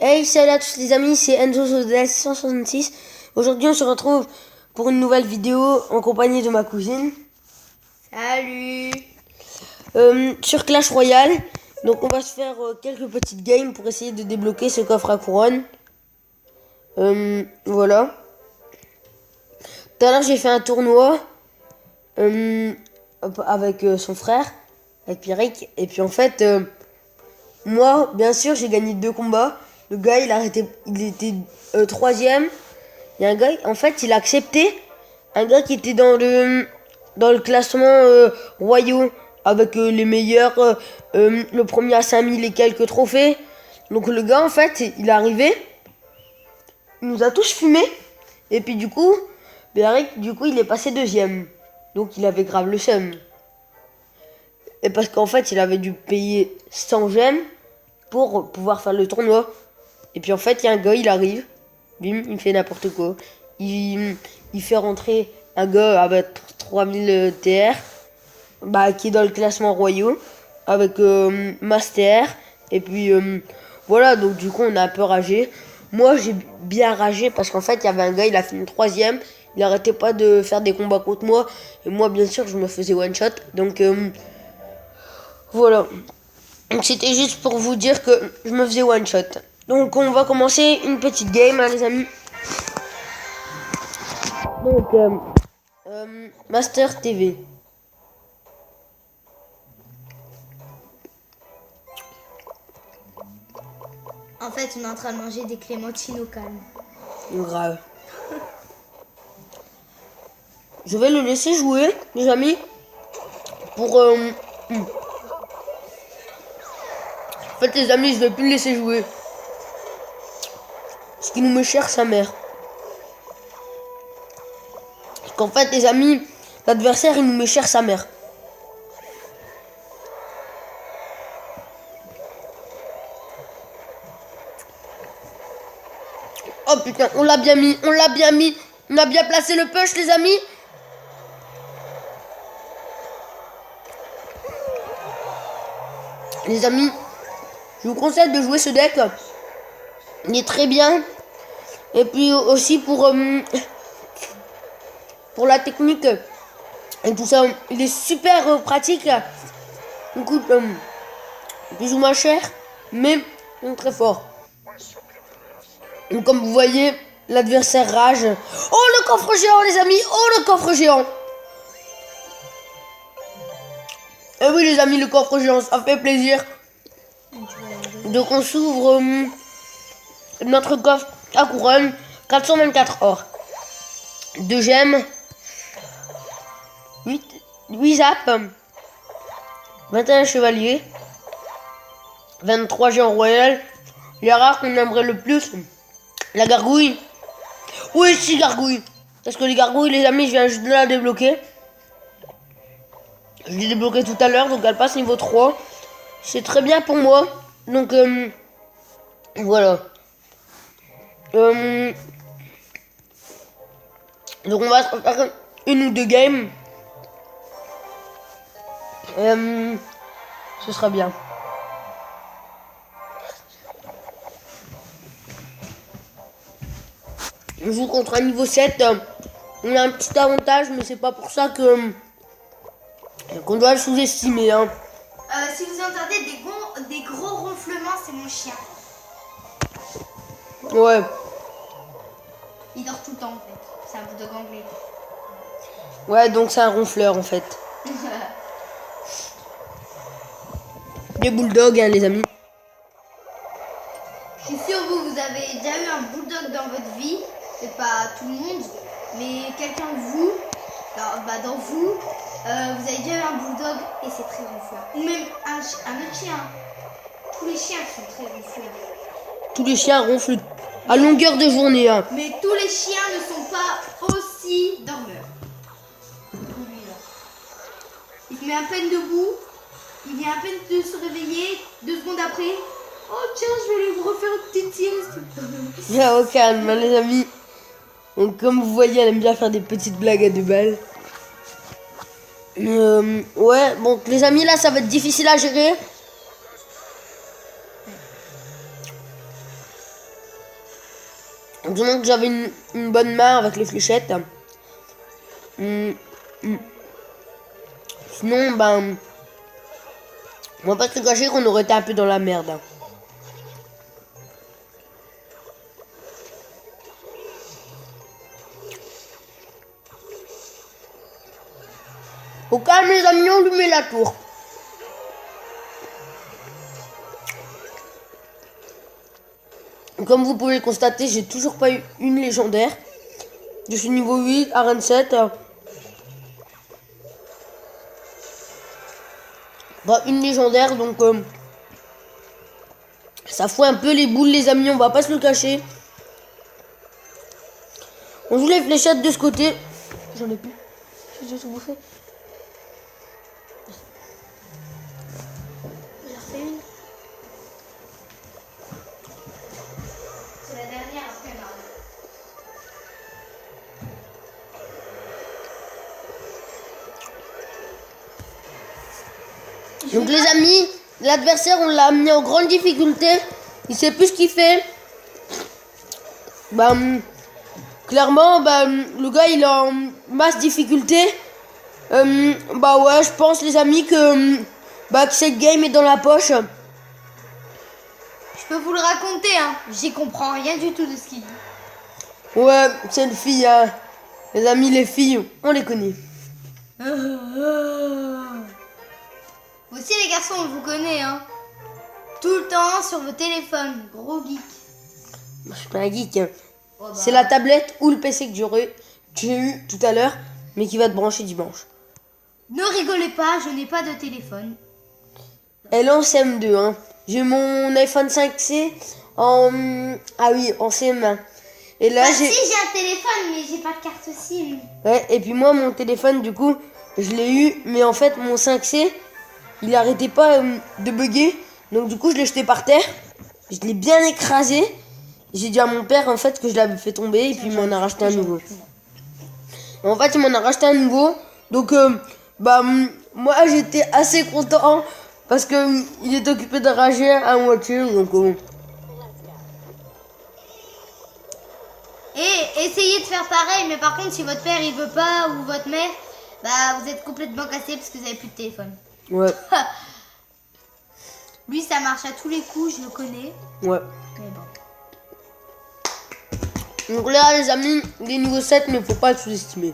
Hey, salut à tous les amis, c'est Enzo de 666. Aujourd'hui, on se retrouve pour une nouvelle vidéo en compagnie de ma cousine. Salut. Sur Clash Royale. Donc, on va se faire quelques petites games pour essayer de débloquer ce coffre à couronne. Voilà. Tout à l'heure, j'ai fait un tournoi avec son frère, avec Pierrick. Et puis, en fait, moi, bien sûr, j'ai gagné 2 combats. Le gars, il était troisième. Il y a un gars, en fait, il a accepté un gars qui était dans le classement royaux avec les meilleurs, le premier à 5000 et quelques trophées. Donc le gars, en fait, il est arrivé, il nous a tous fumé. Et puis du coup, il est passé deuxième. Donc il avait grave le seum. Et parce qu'en fait, il avait dû payer 100 gemmes pour pouvoir faire le tournoi. Et puis en fait, il y a un gars, il arrive, bim, il fait n'importe quoi. Il fait rentrer un gars avec 3000 TR, qui est dans le classement royaux, avec Master. Et puis voilà, donc du coup, on a un peu ragé. Moi, j'ai bien ragé parce qu'en fait, il y avait un gars, il a fini troisième. Il arrêtait pas de faire des combats contre moi. Et moi, bien sûr, je me faisais one shot. Donc voilà. Donc c'était juste pour vous dire que je me faisais one shot. Donc on va commencer une petite game, hein, les amis. Donc Master TV. En fait, on est en train de manger des clémentines au calme. Grave. Je vais le laisser jouer, les amis. Pour En fait, les amis, je vais plus le laisser jouer. Ce qui nous met cher sa mère. Parce qu'en fait, les amis, l'adversaire, il nous met cher sa mère. Oh putain, on l'a bien mis, on l'a bien mis. On a bien placé le push, les amis. Les amis, je vous conseille de jouer ce deck. Il est très bien. Et puis aussi pour la technique et tout ça, il est super pratique. Il coûte plus ou moins cher, mais très fort. Donc, comme vous voyez, l'adversaire rage. Oh, le coffre géant, les amis! Oh, le coffre géant! Et oui, les amis, le coffre géant, ça fait plaisir. Donc, on s'ouvre notre coffre à couronne. 424 or. 2 gemmes. 8 zaps. 21 chevaliers. 23 géants royal. Les rares qu'on aimerait le plus. La gargouille. Oui, si, gargouille. Parce que les gargouilles, les amis, je viens juste de la débloquer. Je l'ai débloqué tout à l'heure, donc elle passe niveau 3. C'est très bien pour moi. Donc, voilà. Donc, on va faire une ou 2 games. Ce sera bien. On joue contre un niveau 7. On a un petit avantage, mais c'est pas pour ça qu'on doit le sous-estimer. Hein. Si vous entendez des gros ronflements, c'est mon chien. Ouais. Il dort tout le temps en fait. C'est un bulldog anglais. Ouais, donc c'est un ronfleur en fait. Des bulldogs, hein, les amis. Je suis sûre vous avez déjà eu un bulldog dans votre vie. C'est pas tout le monde, mais quelqu'un de vous, dans vous, vous avez déjà eu un bulldog et c'est très ronfleur. Ou même un autre chien. Tous les chiens sont très ronfleurs. Tous les chiens ronflent à longueur de journée. Hein. Mais tous les chiens ne sont pas aussi dormeurs. Celui-là. Il se met à peine debout. Il vient à peine de se réveiller. 2 secondes après. Oh tiens, je vais aller me refaire une petite sieste. Ah, au calme, hein, les amis. Donc, comme vous voyez, elle aime bien faire des petites blagues à 2 balles. Ouais, bon, les amis, là, ça va être difficile à gérer. Du moins que j'avais une bonne main avec les fléchettes. Sinon, ben, on va pas se cacher qu'on aurait été un peu dans la merde. Au calme les amis, on lui met la tour. Comme vous pouvez le constater, j'ai toujours pas eu une légendaire. Je suis niveau 8, arène 7. Bah, une légendaire, donc ça fout un peu les boules les amis, on va pas se le cacher. On joue les fléchettes de ce côté. J'en ai plus. J'ai tout bouffé. J'en refais une. C'est la dernière après Mario. Donc les amis, l'adversaire on l'a amené en grande difficulté. Il sait plus ce qu'il fait. Bah clairement bah, le gars il est en masse difficulté. Bah ouais, je pense les amis que bah que cette game est dans la poche. Je peux vous le raconter, hein. J'y comprends rien du tout de ce qu'il dit. Ouais, c'est une fille, hein. Les amis, les filles, on les connaît. Vous aussi les garçons, on vous connaît, hein. Tout le temps sur vos téléphones, gros geek. Je suis pas un geek. Hein. Oh bah. C'est la tablette ou le PC que j'ai eu tout à l'heure, mais qui va te brancher dimanche. Ne rigolez pas, je n'ai pas de téléphone. Elle est en CM2, hein. J'ai mon iPhone 5C en... Ah oui, en CM1. Et là, Si, j'ai un téléphone, mais j'ai pas de carte SIM. Ouais, et puis moi, mon téléphone, du coup, je l'ai eu, mais en fait, mon 5C, il arrêtait pas de bugger. Donc, du coup, je l'ai jeté par terre. Je l'ai bien écrasé. J'ai dit à mon père, en fait, que je l'avais fait tomber, et puis il m'en a racheté un nouveau. En fait, il m'en a racheté un nouveau. Donc, bah, moi, j'étais assez content, parce que il est occupé de rager à moitié, donc... Et essayez de faire pareil, mais par contre, si votre père il veut pas ou votre mère, bah vous êtes complètement cassé parce que vous avez plus de téléphone. Ouais, Lui, ça marche à tous les coups, je le connais. ouais. Mais bon. Donc là, les amis, il est niveau 7, mais faut pas le sous-estimer.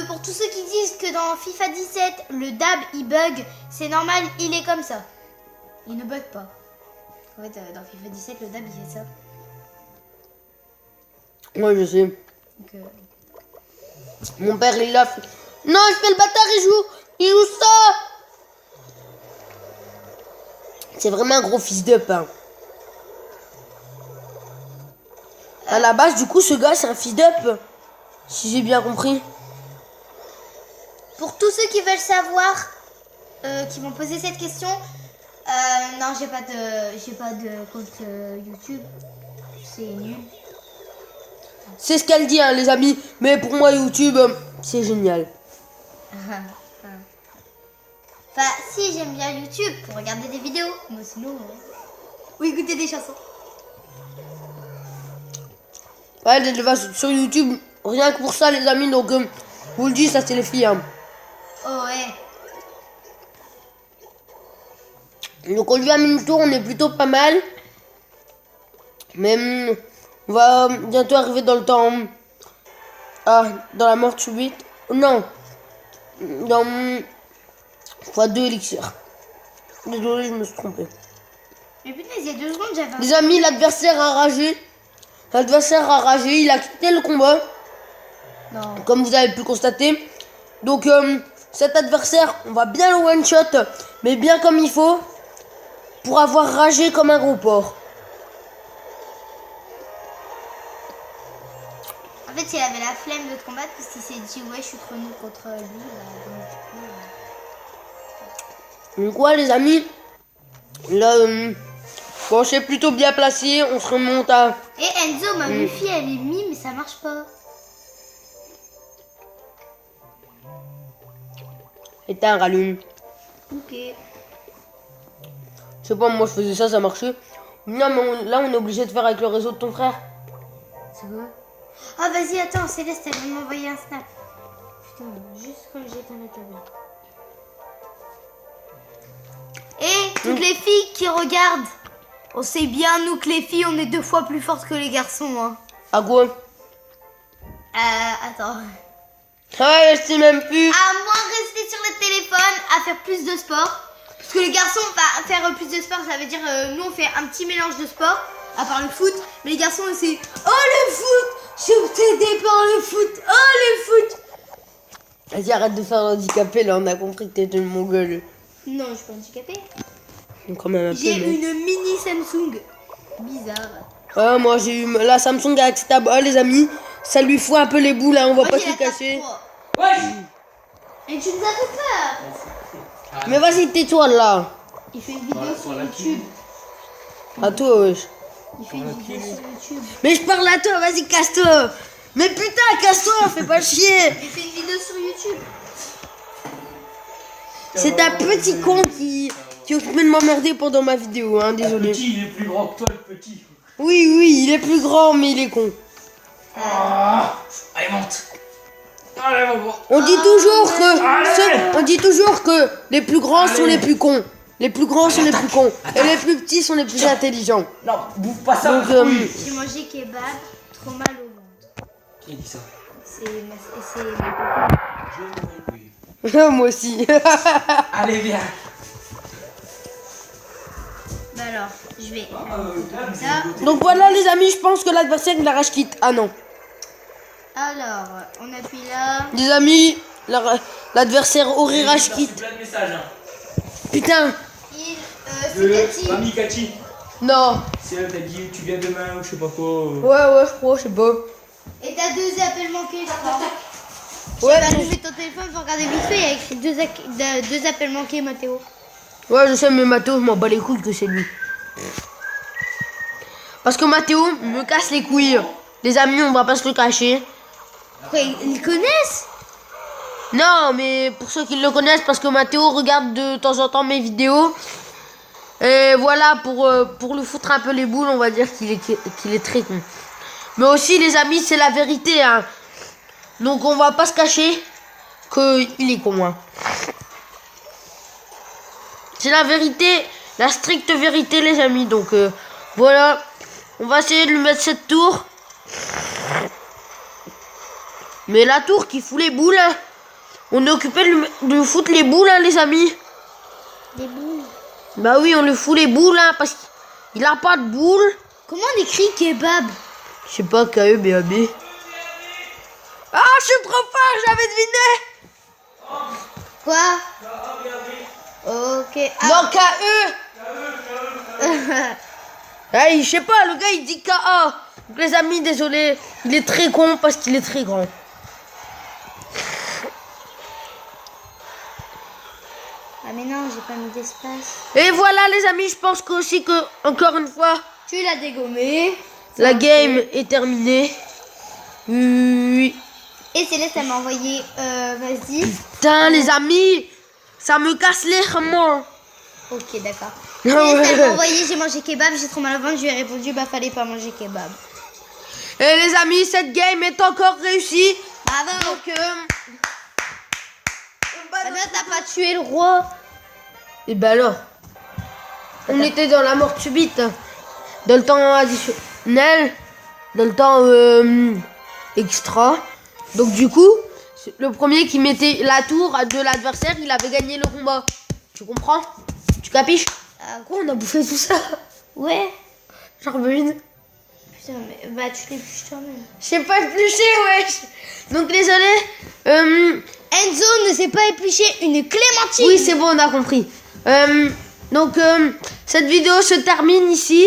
Pour tous ceux qui disent que dans FIFA 17, le DAB il bug, c'est normal, il est comme ça. Il ne bug pas. En fait, dans FIFA 17, le DAB il fait ça. Ouais, je sais. Donc, Mon père, il l'a fait. Non, je fais le bâtard, il joue ça. C'est vraiment un gros fils de pain. À la base, du coup, ce gars, c'est un fils d'up. Si j'ai bien compris. Pour tous ceux qui veulent savoir, qui vont poser cette question, non, j'ai pas de compte YouTube. C'est nul. C'est ce qu'elle dit, hein, les amis. Mais pour moi, YouTube, c'est génial. Enfin, si, j'aime bien YouTube pour regarder des vidéos, mais sinon, ou écouter des chansons. Ouais, elle va sur YouTube, rien que pour ça, les amis. Donc, vous le dites, ça, c'est les filles. Hein. Oh ouais. Donc, on lui a mis une tour, on est plutôt pas mal. Mais on va bientôt arriver dans le temps. Ah, dans la mort subite. Non. Dans x2 élixirs. Désolé, je me suis trompé. Mais putain, il y a 2 secondes, j'avais un... Les amis, l'adversaire a ragé. L'adversaire a ragé, il a quitté le combat. Non. Comme vous avez pu constater. Donc, cet adversaire, on va bien le one-shot, mais bien comme il faut, pour avoir ragé comme un gros porc. En fait, il avait la flemme de te combattre parce qu'il s'est dit, ouais, je suis trop nul contre lui. Donc, ouais, les amis, là, bon, c'est plutôt bien placé, on se remonte à... Et Enzo, ma Muffy, elle est mise, mais ça marche pas. Éteins, rallume. Ok. sais pas, moi je faisais ça, ça marchait. Non, mais là on est obligé de faire avec le réseau de ton frère. C'est quoi? Ah, vas-y, attends, Céleste, elle vient de m'envoyer un snap. Putain, juste quand j'éteins la tablette. Et toutes les filles qui regardent, on sait bien, nous, que les filles, on est 2 fois plus fortes que les garçons. Hein. À quoi? Attends. Ah, je sais même plus. À moins rester sur le téléphone, à faire plus de sport. Parce que les garçons, faire plus de sport, ça veut dire, nous, on fait un petit mélange de sport, à part le foot. Mais les garçons, c'est, oh, le foot! Je suis obsédée par le foot! Oh, le foot! Vas-y, arrête de faire l'handicapé, là, on a compris que t'étais une mongole. Non, je suis pas handicapée. Quand même un peu, J'ai mais... une mini Samsung. Bizarre. Ah, moi j'ai eu la Samsung Galaxy Tab. Ah, les amis, ça lui fout un peu les boules, hein, on va pas se le cacher. Ouais. Et tu nous as fait peur. Mais vas-y, tais-toi là. Il fait une vidéo sur YouTube. À toi, wesh. Il fait une vidéo sur YouTube. Mais je parle à toi, vas-y, casse-toi. Mais putain, casse-toi, fais pas chier. Il fait une vidéo sur YouTube. C'est un petit con qui occupait de m'emmerder pendant ma vidéo, hein, Le désolé. petit, il est plus grand que toi, le petit. Oui, oui, il est plus grand, mais il est con. Ah, allez, monte. Allez, mon gros. On dit toujours que Allez. on dit toujours que les plus grands sont Allez. les plus cons. Les plus grands sont les plus cons. Et les plus petits sont les plus intelligents. Non, bouffe pas ça. Donc, oui. J'ai mangé kebab, trop mal au ventre. Qui dit ça? C'est mes copains. Moi aussi. Allez, viens. Bah alors, je vais comme ça. Donc voilà les amis, je pense que l'adversaire il arrache quitte. Ah non. Alors, on appuie là. Les amis, l'adversaire aurait rage quitte. plein de messages. Hein. Putain. C'est Cathy. Mamie Cathy. Non. C'est elle, t'as dit tu viens demain ou je sais pas quoi. Ouais, je crois, je sais pas. Et t'as 2 appels manqués, je crois. Ouais, Bah, allumer ton téléphone pour regarder vite fait, il y a écrit 2 appels manqués, Mathéo. ouais, je sais, mais Mathéo, je m'en bats les couilles que c'est lui. Parce que Mathéo me casse les couilles. Les amis, on va pas se le cacher. Quoi, ils connaissent? Non, mais pour ceux qui le connaissent, parce que Mathéo regarde de temps en temps mes vidéos. Et voilà, pour lui foutre un peu les boules, on va dire qu'il est très con. Mais aussi, les amis, c'est la vérité, hein. Donc, on va pas se cacher qu'il est con, hein. C'est la vérité, la stricte vérité, les amis. Donc, voilà. On va essayer de lui mettre cette tour. Mais la tour qui fout les boules, hein. On est occupé de lui foutre les boules, hein, les amis. Des boules. Bah oui, on lui fout les boules, hein, parce qu'il a pas de boules. Comment on écrit kebab? Je sais pas, K-E-B-A-B. Ah, je suis trop fort, j'avais deviné. Quoi? Ok. Non, K-E. Hey, je sais pas, le gars il dit K-A. Donc les amis, désolé, il est très con parce qu'il est très grand. Ah mais non, j'ai pas mis d'espace. Et voilà les amis, je pense que aussi que, encore une fois, Tu l'as dégommé. la game est terminée. Oui. Et Céleste, elle m'a envoyé, vas-y. Putain les amis, ça me casse les mains. Ok, d'accord. Ah Céleste, elle ouais. m'a envoyé, j'ai mangé kebab, j'ai trop mal au ventre, je lui ai répondu, bah fallait pas manger kebab. Et les amis, cette game est encore réussie. Bravo. Donc, Ah ben, t'as pas tué le roi. et ben alors, on était dans la mort subite, dans le temps additionnel, dans le temps extra. Donc du coup, le premier qui mettait la tour de l'adversaire, il avait gagné le combat. Tu comprends? Tu capiches? Quoi, on a bouffé tout ça? Ouais. J'en veux une. Putain, mais bah tu l'épluches toi-même. Je sais pas éplucher, wesh. Donc désolé. Enzo ne sait pas éplucher une clémentine. Oui, c'est bon, on a compris. Donc, cette vidéo se termine ici,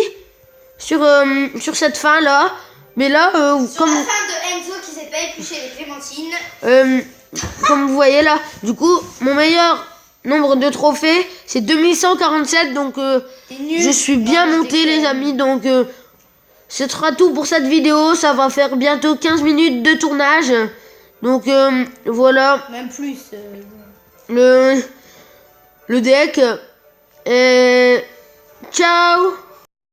sur cette fin là. Mais là, Sur la fin de Enzo qui sait pas éplucher les clémentines. comme vous voyez là, du coup, mon meilleur nombre de trophées, c'est 2147. Donc, T'es nul. je suis bien Non, monté, je les déconne. amis. Donc, ce sera tout pour cette vidéo. Ça va faire bientôt 15 minutes de tournage. Donc, voilà. Même plus. Le deck. Et Ciao.